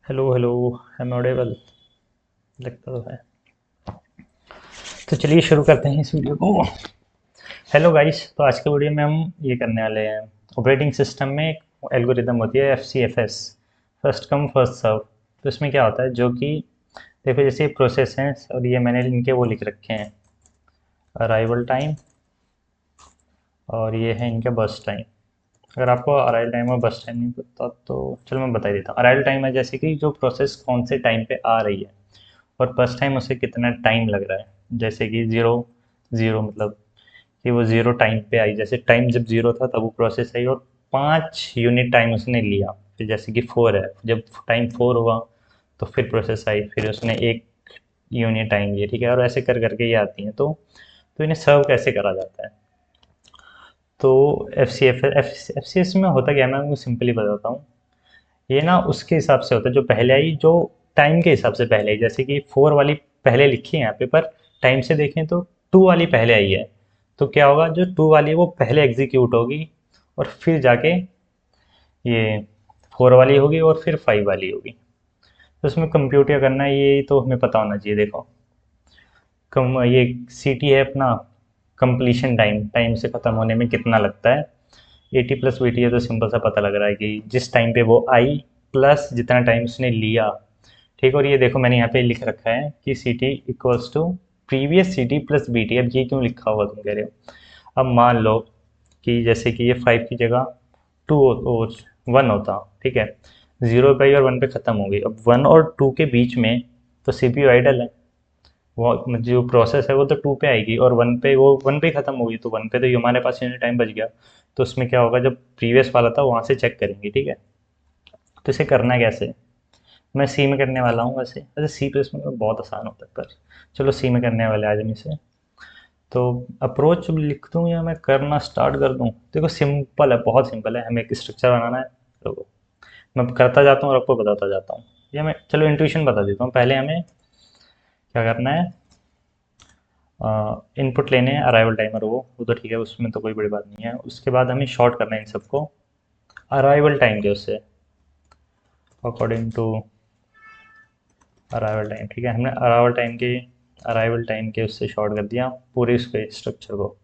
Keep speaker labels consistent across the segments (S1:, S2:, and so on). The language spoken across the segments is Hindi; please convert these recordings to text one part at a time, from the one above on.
S1: Hello hello. Am audible? लगता तो है। तो चलिए शुरू करते हैं इस वीडियो को। हेलो गाइस, तो आज के वीडियो में हम ये करने वाले हैं। ऑपरेटिंग सिस्टम में एक एल्गोरिदम होती है FCFS, first come first serve. तो इसमें क्या होता है, जो कि देखो जैसे ये प्रोसेस हैं और ये मैंने इनके वो लिख रखे हैं, अराइवल टाइम और ये है इनका बर्स्ट टाइम। अगर आपको अराइवल टाइम और बर्स्ट टाइम नहीं पता तो चलो मैं बता ही देता हूँ। अराइवल टाइम है जैसे कि जो प्रोसेस कौन से टाइम पे आ रही है, और फर्स्ट टाइम उसे कितना टाइम लग रहा है। जैसे कि ज़ीरो, ज़ीरो मतलब कि वो ज़ीरो टाइम पे आई, जैसे टाइम जब ज़ीरो था तब वो प्रोसेस आई और 5 यूनिट टाइम उसने लिया। फिर जैसे कि 4 है, जब टाइम 4 हुआ तो फिर प्रोसेस आई, फिर उसने 1 यूनिट टाइम लिया, ठीक है। और ऐसे कर करके ये आती हैं। तो इन्हें सर्व कैसे करा जाता है। तो एफ सी एस में होता क्या है, मैं आपको सिंपली बताता हूँ। ये ना उसके हिसाब से होता है जो पहले आई, जो टाइम के हिसाब से पहले आई। जैसे कि 4 वाली पहले लिखी है यहाँ पे, पर टाइम से देखें तो 2 वाली पहले आई है। तो क्या होगा, जो 2 वाली है वो पहले एग्जीक्यूट होगी और फिर जाके ये 4 वाली होगी और फिर 5 वाली होगी। तो उसमें कंप्यूट क्या करना है ये तो हमें पता होना चाहिए। देखो कम ये सी टी है अपना, कंप्लीशन टाइम, टाइम से ख़त्म होने में कितना लगता है। 80+BT है तो सिंपल सा पता लग रहा है कि जिस टाइम पे वो आई प्लस जितना टाइम उसने लिया, ठीक। और ये देखो मैंने यहाँ पे लिख रखा है कि C T equals to previous C T plus B T. अब ये क्यों लिखा हुआ तुम कह रहे हो। अब मान लो कि जैसे कि ये 5 की जगह 2 और 1 होता, ठीक है। 0 पे आई और 1 पे ख़त्म हो गई। अब 1 और 2 के बीच में तो सी पी यू आइडल है। वो जो प्रोसेस है वो तो 2 पे आएगी और 1 पे, वो 1 पे ही ख़त्म होगी। तो 1 पे तो ये हमारे पास यूनिट टाइम बच गया। तो उसमें क्या होगा, जब प्रीवियस वाला था वहाँ से चेक करेंगे, ठीक है। तो इसे करना कैसे, मैं सी में करने वाला हूँ। वैसे वैसे सी प्लस में बहुत आसान होता है, पर चलो सी में करने वाले आज हम इसे। तो अप्रोच लिख दूँ या मैं करना स्टार्ट कर दूँ। देखो सिंपल है, बहुत सिंपल है। हमें एक स्ट्रक्चर बनाना है। तो मैं करता जाता हूँ और आपको बताता जाता हूँ। या मैं चलो इंट्यूशन बता देता हूँ। पहले हमें क्या करना है, इनपुट लेने हैं, अराइवल टाइमर वो तो ठीक है, उसमें तो कोई बड़ी बात नहीं है। उसके बाद हमें शॉर्ट करना है इन सबको अराइवल टाइम के उससे, अकॉर्डिंग टू अराइवल टाइम, ठीक है। हमने अराइवल टाइम के उससे शॉर्ट कर दिया पूरे उसके स्ट्रक्चर को।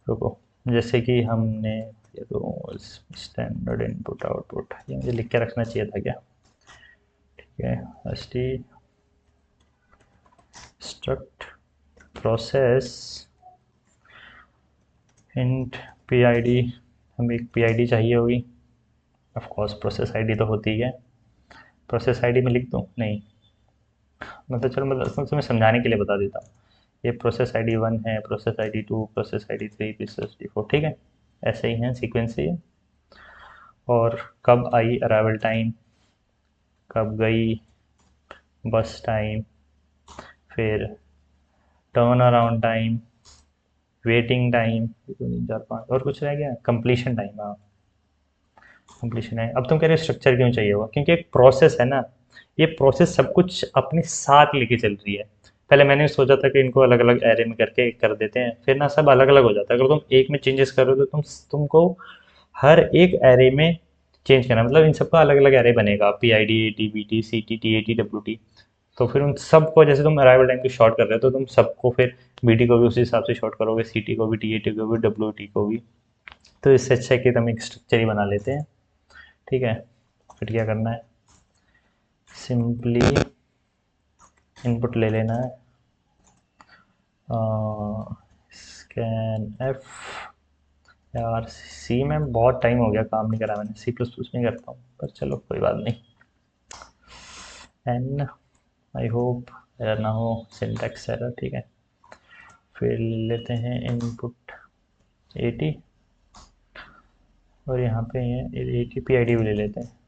S1: रुको, जैसे कि हमने ये तो स्टैंडर्ड इनपुट आउटपुट, ये मुझे लिख के रखना चाहिए था क्या, ठीक है। S T struct process int P I D, हमें एक पी आई डी चाहिए होगी। ऑफ कोर्स प्रोसेस आईडी तो होती है। प्रोसेस आईडी में लिख दूँ, नहीं मतलब चलो मतलब तुम्हें समझाने के लिए बता देता हूँ। ये प्रोसेस आईडी 1 है, process ID 2, process ID 3, process ID 4, ठीक है। ऐसे ही हैं सीक्वेंस से ये। और कब आई अराइवल टाइम, कब गई बस टाइम, फिर turn around time, waiting time, 2 3 4 5 और कुछ रह गया, कंप्लीशन टाइम। हाँ, कंप्लीशन है। अब तुम कह रहे हो स्ट्रक्चर क्यों चाहिए होगा, क्योंकि एक प्रोसेस है ना, ये प्रोसेस सब कुछ अपने साथ लेके चल रही है। पहले मैंने सोचा था कि इनको अलग अलग एरे में करके कर देते हैं, फिर ना सब अलग अलग हो जाता है। अगर तुम एक में चेंजेस करो तो तुमको हर एक एरे में चेंज करना, मतलब इन सबका अलग अलग एरे बनेगा, P I D, A T, B T, C T, T A T, W T. तो फिर उन सबको, जैसे तुम अराइवल टाइम की शॉर्ट कर रहे हो तो तुम सबको फिर बी टी को भी उसी हिसाब से शॉर्ट करोगे, सी टी को भी, टी ए टी को भी, डब्ल्यू टी को भी। तो इससे अच्छा है कि तुम एक स्ट्रक्चर ही बना लेते हैं, ठीक है। फिर क्या करना है, सिंपली इनपुट ले लेना है, स्कैन एफ। यार सी में बहुत टाइम हो गया काम नहीं करा मैंने, सी प्लस प्लस में करता हूँ, पर चलो कोई बात नहीं। एन, आई होप एरर ना हो, सिंटैक्स एरर, ठीक है। फिर ले लेते हैं इनपुट 80 और यहाँ पे ये 80 पी आई डी भी ले लेते हैं।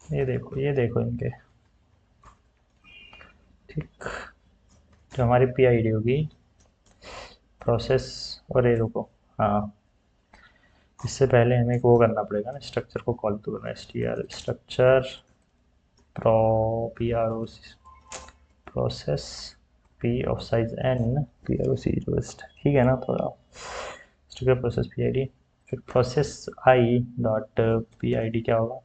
S1: ये देखो इनके, ठीक। जो हमारी पी आई डी होगी प्रोसेस, और ये रुको, हाँ, इससे पहले हमें वो करना पड़ेगा ना, स्ट्रक्चर को कॉल तो करना, S T R structure pro P R O process P of size N P R O C reversed, ठीक है ना। थोड़ा प्रोसेस पी आई डी, फिर process I dot P I D क्या होगा,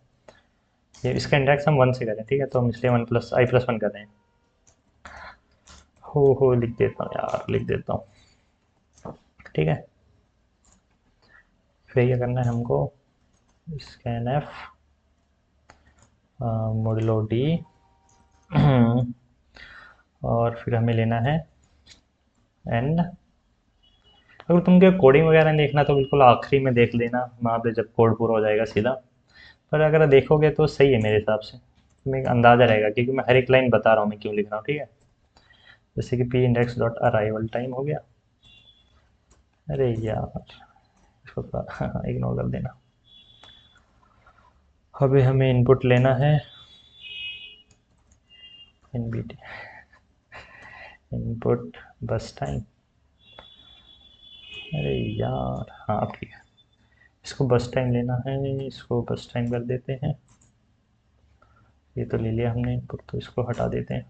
S1: ये इसका इंडेक्स हम 1 से करें, ठीक है, तो हम इसलिए 1 प्लस आई प्लस 1 कर रहे हैं। हो लिख देता हूँ यार, लिख देता हूँ, ठीक है। फिर ये करना है हमको स्कैन एफ मोडुलो डी और फिर हमें लेना है एंड। अगर तुमको कोडिंग वगैरह देखना तो बिल्कुल आखिरी में देख लेना, वहाँ पे जब कोड पूरा हो जाएगा सीधा। पर अगर देखोगे तो सही है मेरे हिसाब से, तुम्हें एक अंदाज़ा रहेगा, क्योंकि मैं हर एक लाइन बता रहा हूँ मैं क्यों लिख रहा हूँ, ठीक है। जैसे कि P index dot arrival time हो गया। अरे यार इसको इग्नोर कर देना। अभी हमें इनपुट लेना है एनबीटी इनपुट बस टाइम। अरे यार हाँ ठीक है, इसको बस टाइम लेना है, इसको बस टाइम कर देते हैं। ये तो ले लिया हमने इनपुट, तो इसको हटा देते हैं।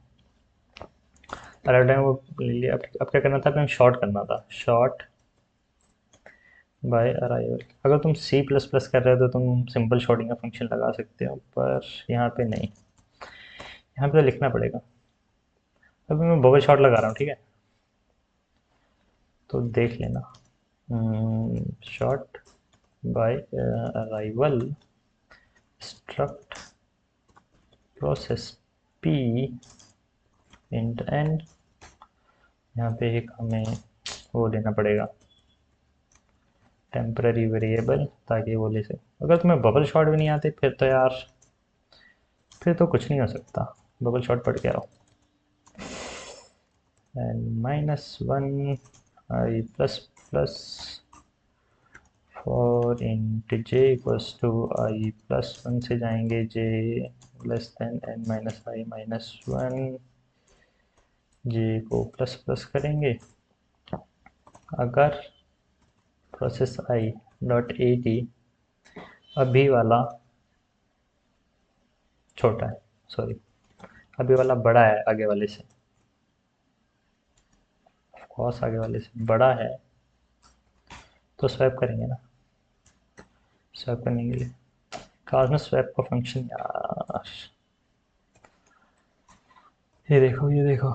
S1: अलग टाइम वो ले लिया। अब क्या करना था, हमें शॉर्ट करना था, शॉर्ट बाय अराइवल। अगर तुम सी प्लस प्लस कर रहे हो तो तुम सिंपल शॉर्टिंग का फंक्शन लगा सकते हो, पर यहाँ पे नहीं, यहाँ पे तो लिखना पड़ेगा। अभी मैं बबल शॉर्ट लगा रहा हूँ, ठीक है, तो देख लेना। Sort by arrival struct process P int and. यहाँ पे एक हमें वो लेना पड़ेगा टेम्पररी वेरिएबल, ताकि वो ले सके। अगर तुम्हें बबल शॉट भी नहीं आते फिर तो यार, फिर तो कुछ नहीं हो सकता, बबल शॉट पढ़ के आओ। And -1 I plus plus for int J equals to I plus 1 से जाएंगे J less than N minus I minus 1, J को प्लस प्लस करेंगे अगर process I dot A T अभी वाला छोटा है, सॉरी अभी वाला बड़ा है आगे वाले से, कॉस आगे वाले से बड़ा है, तो स्वैप करेंगे ना। स्वैप करने के लिए क्लास में स्वैप का फंक्शन यार, ये देखो ये देखो,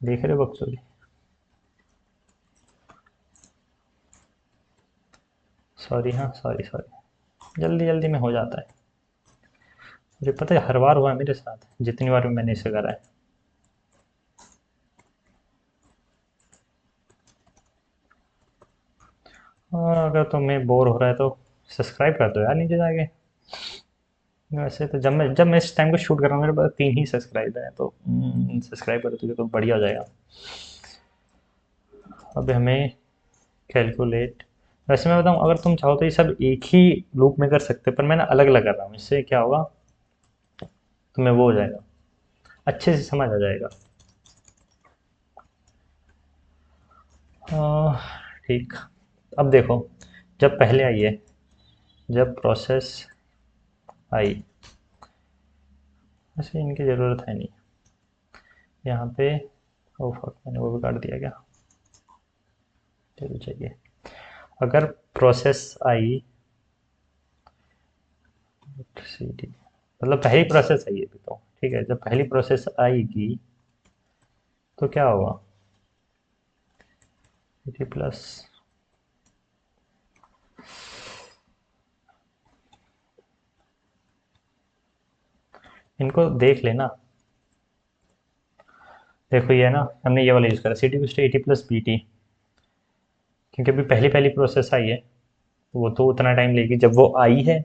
S1: देख रहे हो बकचोदी। सॉरी हाँ सॉरी सॉरी, जल्दी जल्दी में हो जाता है, मुझे पता है हर बार हुआ है मेरे साथ, जितनी बार मैंने इसे करा है। और अगर तुम्हें बोर हो रहा है तो सब्सक्राइब कर दो यार नीचे जाके। वैसे तो जब मैं इस टाइम को शूट कर रहा हूँ मेरे पास 3 ही सब्सक्राइबर हैं, तो सब्सक्राइब कर दोगे तो बढ़िया हो जाएगा। अब हमें कैलकुलेट, वैसे मैं बताऊँ अगर तुम चाहो तो ये सब एक ही लूप में कर सकते हो, पर मैं ना अलग अलग कर रहा हूँ, इससे क्या होगा तुम्हें वो हो जाएगा, अच्छे से समझ आ जाएगा। ठीक, अब देखो, जब पहले आई है, जब प्रोसेस आई, वैसे इनकी ज़रूरत है नहीं यहाँ पे। ओ फक, मैंने वो भी काट दिया क्या, चलो चाहिए। अगर प्रोसेस आई सी डी, मतलब पहली प्रोसेस आई है अभी तो, ठीक है, जब पहली प्रोसेस आएगी तो क्या होगा, टी प्लस, इनको देख लेना। देखो ये है ना, हमने ये वाला यूज़ करा C T to A T plus B T, क्योंकि अभी पहली पहली प्रोसेस आई है, वो तो उतना टाइम लेगी, जब वो आई है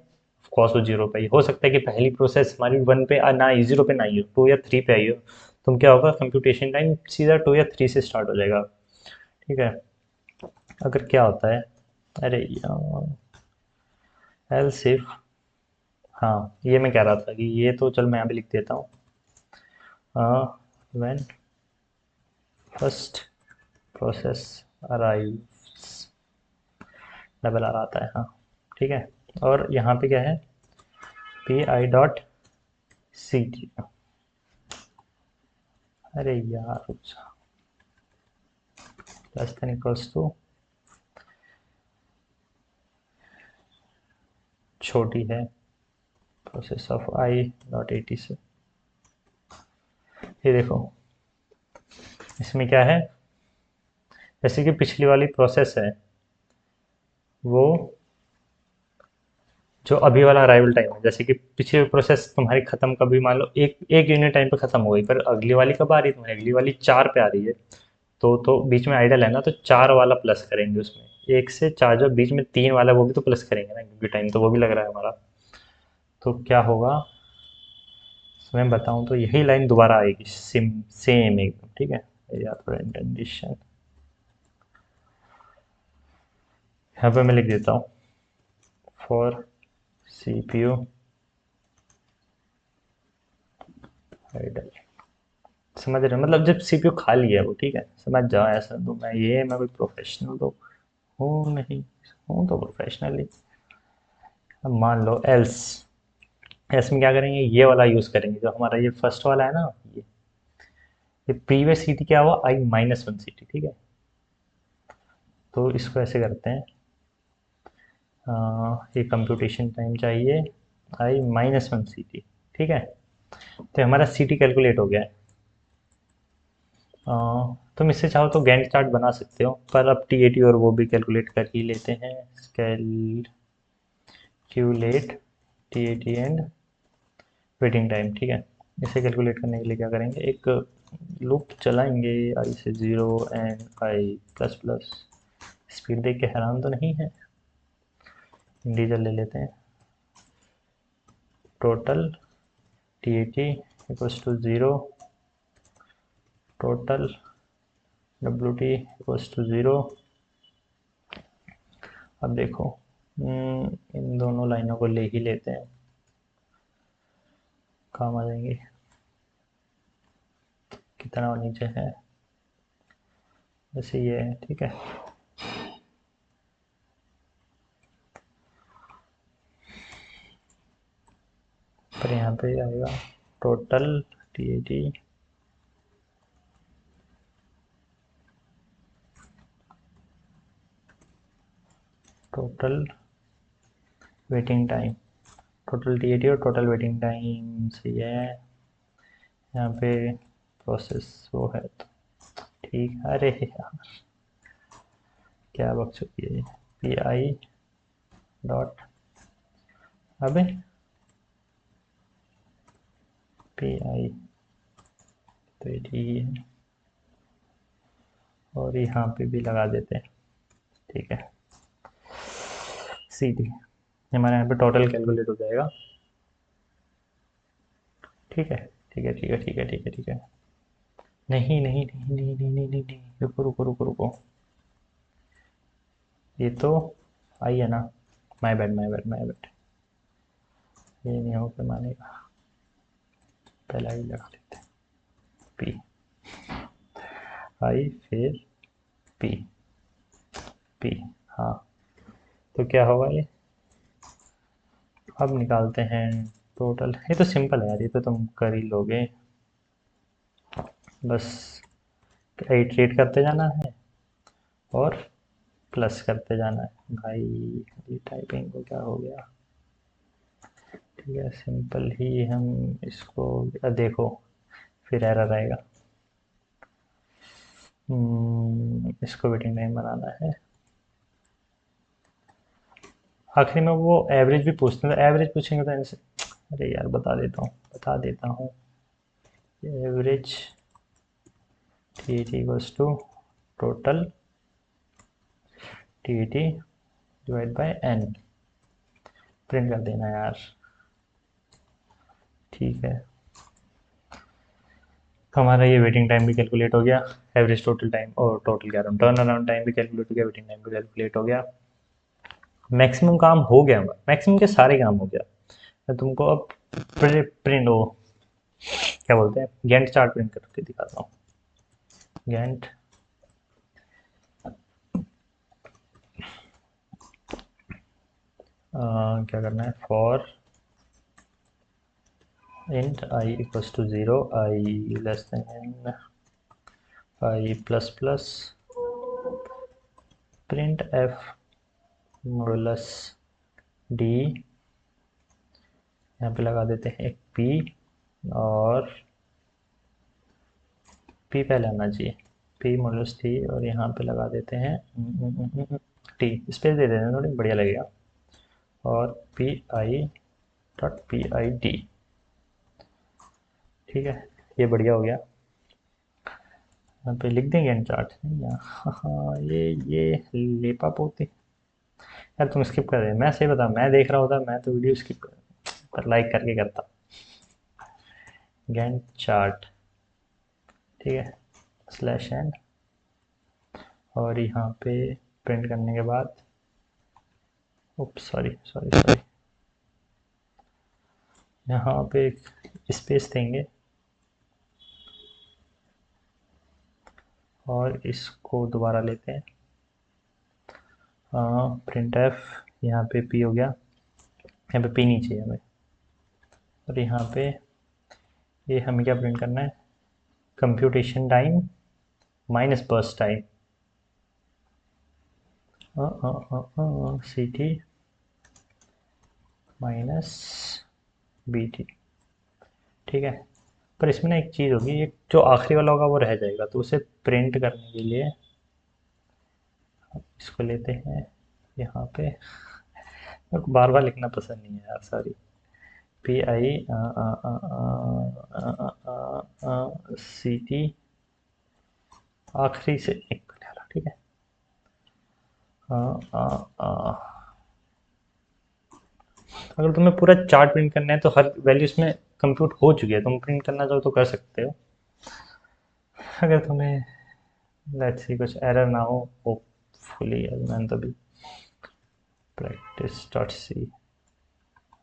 S1: ऑफकोर्स वो 0 पे आई। हो सकता है कि पहली प्रोसेस हमारी 1 पे ना आई, 0 पे ना आई हो, 2 या 3 पे आई हो, तो क्या होगा, कंप्यूटेशन टाइम सीधा 2 या 3 से स्टार्ट हो जाएगा, ठीक है। अगर क्या होता है, अरे यार एल सिर्फ, हाँ ये मैं कह रहा था कि ये तो चल मैं यहाँ पे लिख देता हूँ, when first process arrives, double R आता है हाँ, ठीक है। और यहाँ पे क्या है, P I dot C T, अरे यार, लेस देन इक्वल्स टू छोटी है process of I dot AT से। ये देखो, इसमें क्या है, जैसे कि पिछली वाली प्रोसेस है, वो जो अभी वाला अराइवल टाइम है, जैसे कि पिछली प्रोसेस तुम्हारी खत्म कभी मान लो एक एक यूनिट टाइम पे खत्म हो गई, पर अगली वाली कब आ रही है तुम्हारी, अगली वाली 4 पे आ रही है। तो बीच में आइडल है ना, तो 4 वाला प्लस करेंगे उसमें, 1 से 4 जो बीच में 3 वाला वो भी तो प्लस करेंगे ना, क्योंकि टाइम तो वो भी लग रहा है हमारा। तो क्या होगा, मैं बताऊं तो यही लाइन दोबारा आएगी, सेम एकदम, ठीक है। या थोड़ा इंडेंटेशन यहाँ पे मैं लिख देता हूँ, फॉर सीपीयू आइडल। समझ रहे हो, मतलब जब सीपीयू खाली है वो, ठीक है, समझ जाओ, ऐसा तो मैं कोई प्रोफेशनल तो हूँ नहीं, हूँ तो प्रोफेशनल ही। अब मान लो एल्स, एल्स में क्या करेंगे, ये वाला यूज़ करेंगे, जो हमारा ये फर्स्ट वाला है ना, ये प्रीवियस सी टी क्या हुआ, आई माइनस वन सी टी, ठीक है। तो इसको ऐसे करते हैं, ये कंप्यूटेशन टाइम चाहिए आई माइनस वन सी टी, ठीक है। तो हमारा सी टी कैलकुलेट हो गया है। तुम इससे चाहो तो गैंट चार्ट बना सकते हो, पर अब टी ए टी और वो भी कैलकुलेट कर ही लेते हैं। Calculate T A T and waiting time, ठीक है। इसे कैलकुलेट करने के लिए क्या करेंगे, एक लूप चलाएंगे, आई से zero and I plus plus. Speed देख के हैरान तो नहीं है, इंटीजर ले लेते हैं। Total T A T equals to zero, total W T equals to zero. अब देखो, इन दोनों लाइनों को ले ही लेते हैं, काम आ जाएंगे। कितना नीचे है, जैसे ये है, ठीक है। पर यहाँ पे आएगा total T A T total waiting time, total T A T और टोटल वेटिंग टाइम सही है। यहाँ पे प्रोसेस वो है तो ठीक। अरे यार, क्या बक चुकी है, पी आई डॉट, अबे पी आई तो ये ठीक है, और यहाँ पे भी लगा देते हैं, ठीक है। सी टी हमारे यहाँ पे टोटल कैलकुलेट हो जाएगा, ठीक है, ठीक है, ठीक है, ठीक है, ठीक है, ठीक है। नहीं नहीं नहीं नहीं नहीं नहीं नहीं नहीं, रुको रुको रुको रुको, ये तो आई है ना, my bad my bad my bad, ये नहीं हो के मानेगा, पहला ही लगा लेते हैं, पी आई फिर पी, पी, हाँ। तो क्या होगा ये, अब निकालते हैं टोटल। ये तो सिंपल है यार, ये तो तुम कर ही लोगे, बस इटरेट करते जाना है और प्लस करते जाना है भाई। ये टाइपिंग को क्या हो गया, ठीक है, सिंपल ही हम इसको, देखो फिर एरर आएगा। इसको वेटिंग टाइम बनाना है, आखिरी में वो एवरेज भी पूछते हैं, एवरेज पूछेंगे तो ऐसे, अरे यार बता देता हूँ average T A T equals to total T A T divide by N, print कर देना यार, ठीक है। हमारा ये वेटिंग टाइम भी कैलकुलेट हो गया, एवरेज टोटल टाइम और टोटल कह रहा हूँ टर्न अराउंड टाइम भी कैलकुलेट हो गया, वेटिंग टाइम भी कैलकुलेट हो गया। मैक्सिमम काम हो गया हमारा, मैक्सिमम के सारे काम हो गया। मैं तुमको अब प्रिंट हो, क्या बोलते हैं, गैंट चार्ट प्रिंट करके दिखाता हूँ। गैंट क्या करना है, for int I equals to 0, I less than I plus plus, print f modulus d, यहाँ पे लगा देते हैं एक p, और p पहले आना चाहिए, p मॉडुलस t, और यहाँ पे लगा देते हैं t, स्पेस दे देते हैं थोड़ी बढ़िया लगेगा, और P I dot P I D. ठीक है, ये बढ़िया हो गया। यहाँ पे लिख देंगे एंड चार्ट, यहाँ हाँ ये लेपा पोते यार, तुम स्किप कर रहे, मैं सही बता, मैं देख रहा होता मैं तो वीडियो स्किप कर, पर लाइक करके करता। गैंट चार्ट, ठीक है, स्लैश एन, और यहाँ पे प्रिंट करने के बाद, सॉरी सॉरी सॉरी, यहाँ पे एक स्पेस देंगे और इसको दोबारा लेते हैं, प्रिंट एफ, यहाँ पे पी हो गया, यहाँ पे पी नहीं चाहिए हमें, और यहाँ पे ये हमें क्या प्रिंट करना है, computation time minus burst time, C T minus B T. ठीक है, पर इसमें ना एक चीज़ होगी, एक जो आखिरी वाला होगा वो रह जाएगा, तो उसे प्रिंट करने के लिए इसको लेते हैं यहाँ पे, मेरे को बार बार लिखना पसंद नहीं है यार, sorry, P I C T आखिरी से एक, ठीक है, अगर तुम्हें पूरा चार्ट प्रिंट करना है तो हर वैल्यू इसमें कंप्यूट हो चुकी है, तुम प्रिंट करना चाहो तो कर सकते हो, अगर तुम्हें लेट्स सी कुछ एरर ना हो, होपफुली, मैंने तो भी प्रैक्टिस डॉट सी,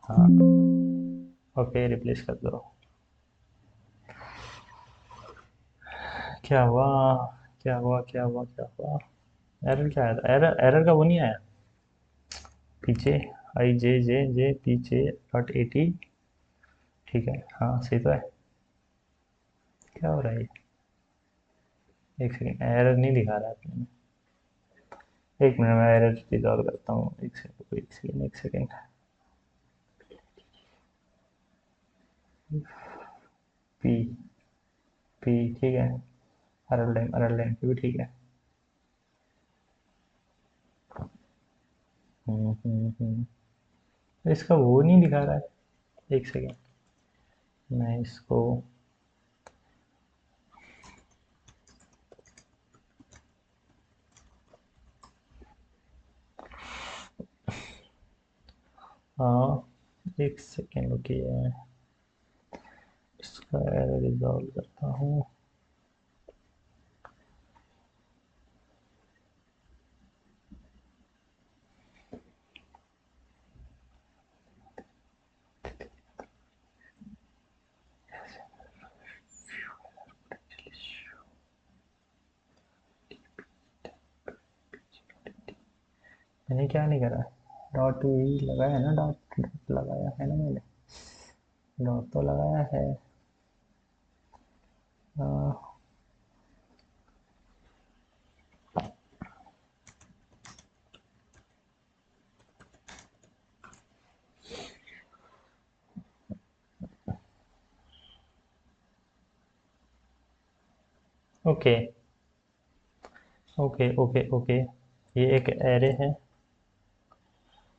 S1: हाँ ओके, रिप्लेस कर दो। क्या हुआ क्या हुआ क्या हुआ क्या हुआ, एरर क्या आया था, एरर एरर का वो नहीं आया, पीछे आई जे जे जे पीछे डॉट ए टी, ठीक है, हाँ सही तो है, क्या हो रहा है, एक सेकेंड, एरर नहीं दिखा रहा है अपने में, एक मिनट में एरर रिजॉल्व करता हूँ, एक सेकेंड एक सेकेंड एक सेकेंड, पी पी ठीक है, अरल टाइम भी ठीक है, इसका वो नहीं दिखा रहा है, एक सेकेंड, मैं इसको, हाँ एक सेकेंड रुकिए, इसका एरर रिजॉल्व करता हूँ, मैंने क्या नहीं करा, डॉट वी लगाया है ना, डॉट लगाया है ना मैंने, डॉट तो लगाया है, ओके ओके ओके ओके, ये एक एरे है,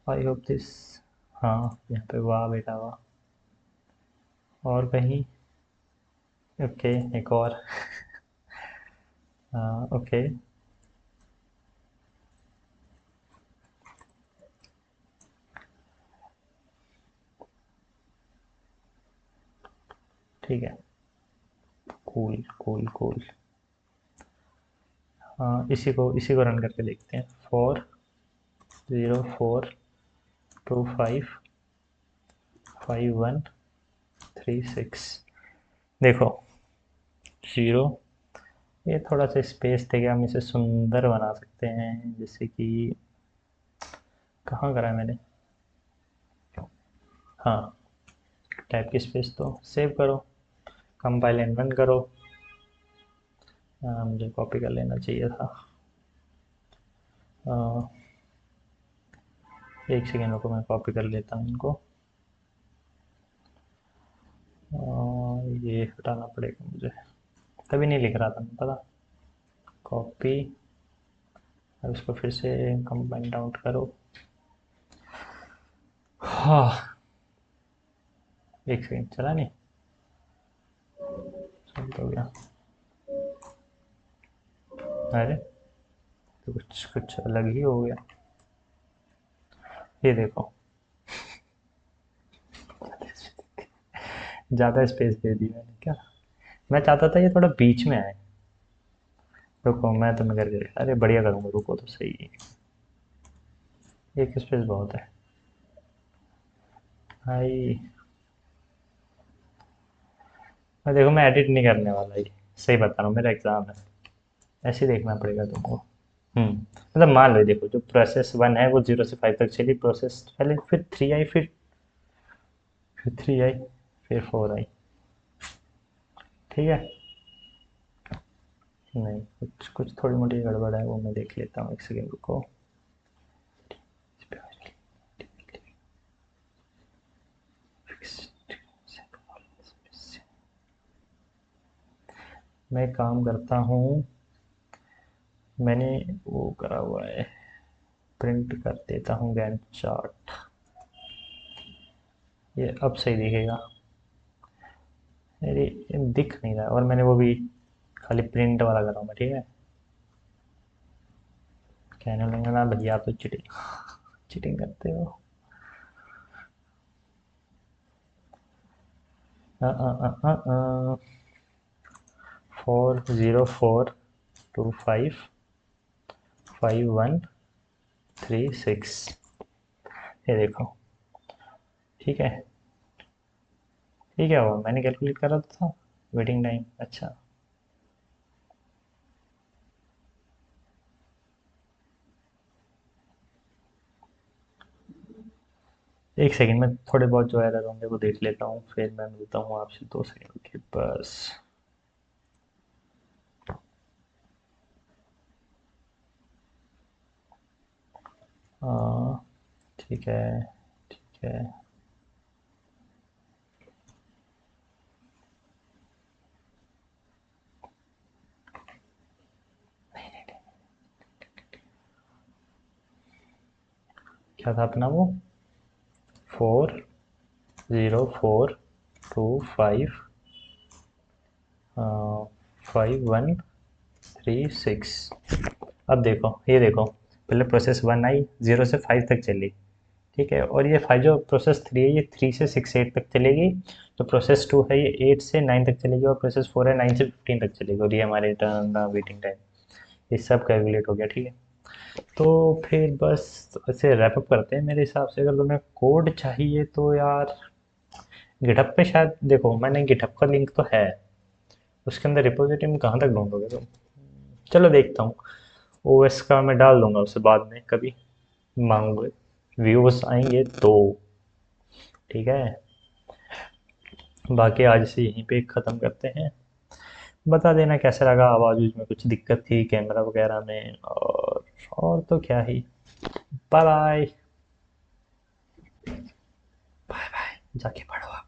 S1: आई होप दिस, हाँ यहाँ पे वाह बेटा वाह, और कहीं, ओके एक और, हाँ ओके, ठीक है, कूल कूल कूल, हाँ इसी को रन करके देखते हैं, 4 0 4 2 5 5 1 3 6, देखो 0, ये थोड़ा सा स्पेस देके हम इसे सुंदर बना सकते हैं, जैसे कि कहाँ करा है मैंने, हाँ टाइप की स्पेस तो सेव करो, कंपाइल एंड रन करो। मुझे कॉपी कर लेना चाहिए था। एक सेकेंड रुको, मैं कॉपी कर लेता हूँ इनको। ये हटाना पड़ेगा मुझे, तभी नहीं लिख रहा था मैं, पता। कॉपी, अब इसको फिर से कंबाइन आउट करो। हाँ, एक सेकेंड, चला नहीं, सब तो हो गया। अरे तो कुछ कुछ अलग ही हो गया। ये देखो, ज़्यादा स्पेस दे दी मैंने क्या। मैं चाहता था ये थोड़ा बीच में आए। रुको, मैं तुम्हें करके, अरे बढ़िया करूँगा, रुको तो सही। एक स्पेस बहुत है भाई। मैं देखो, मैं एडिट नहीं करने वाला ये, सही बता रहा हूँ, मेरा एग्ज़ाम है, ऐसे ही देखना पड़ेगा तुमको। मतलब मान लो, देखो जो प्रोसेस 1 है वो 0 से 5 तक चली, प्रोसेस पहले, फिर 3 आई, फिर 3 आई, फिर 4 आई। ठीक है। नहीं, कुछ कुछ थोड़ी मोटी गड़बड़ है, वो मैं देख लेता हूँ, एक सेकेंड रुको। मैं काम करता हूँ, मैंने वो करा हुआ है, प्रिंट कर देता हूँ गैंट चार्ट। ये अब सही दिखेगा। अरे ये दिख नहीं रहा, और मैंने वो भी खाली प्रिंट वाला करा हूँ मैं, ठीक है। कहने लगे ना भैया, आप तो चीटिंग चीटिंग करते हो। 4042553136, ये देखो। ठीक है, ये क्या हुआ, मैंने कैलकुलेट करा तो था वेटिंग टाइम। अच्छा, एक सेकंड में थोड़े बहुत जो एरर होंगे वो देख लेता हूँ, फिर मैं मिलता हूँ आपसे 2 सेकंड के बस। हाँ, ठीक है, ठीक है। क्या था अपना वो, 4042553136। अब देखो, ये देखो, पहले प्रोसेस 1 आई, 0 से 5 तक चली। ठीक है, और ये 5 जो प्रोसेस 3 है, ये 3 से 6 8 तक चलेगी। जो प्रोसेस 2 है, ये 8 से 9 तक चलेगी, और प्रोसेस 4 है 9 से 15 तक चलेगी, और ये हमारे टर्न वेटिंग टाइम, ये सब कैलकुलेट हो गया। ठीक है, तो फिर बस ऐसे रैपअप करते हैं। मेरे हिसाब से अगर तुम्हें कोड चाहिए तो यार, गिटहब पे शायद, देखो मैंने गिटहब का लिंक तो है, उसके अंदर रिपोजिटरी में कहाँ तक ढूंढोगे तुम। चलो देखता हूँ, ओएस का मैं डाल दूंगा उसे बाद में कभी मांगोगे, व्यूज आएंगे तो। ठीक है, बाकी आज से यहीं पे ख़त्म करते हैं। बता देना कैसा लगा, आवाज़ में कुछ दिक्कत थी कैमरा वगैरह में, और तो क्या ही। बाय बाय, बाय बाय, जाके पढ़ो आप।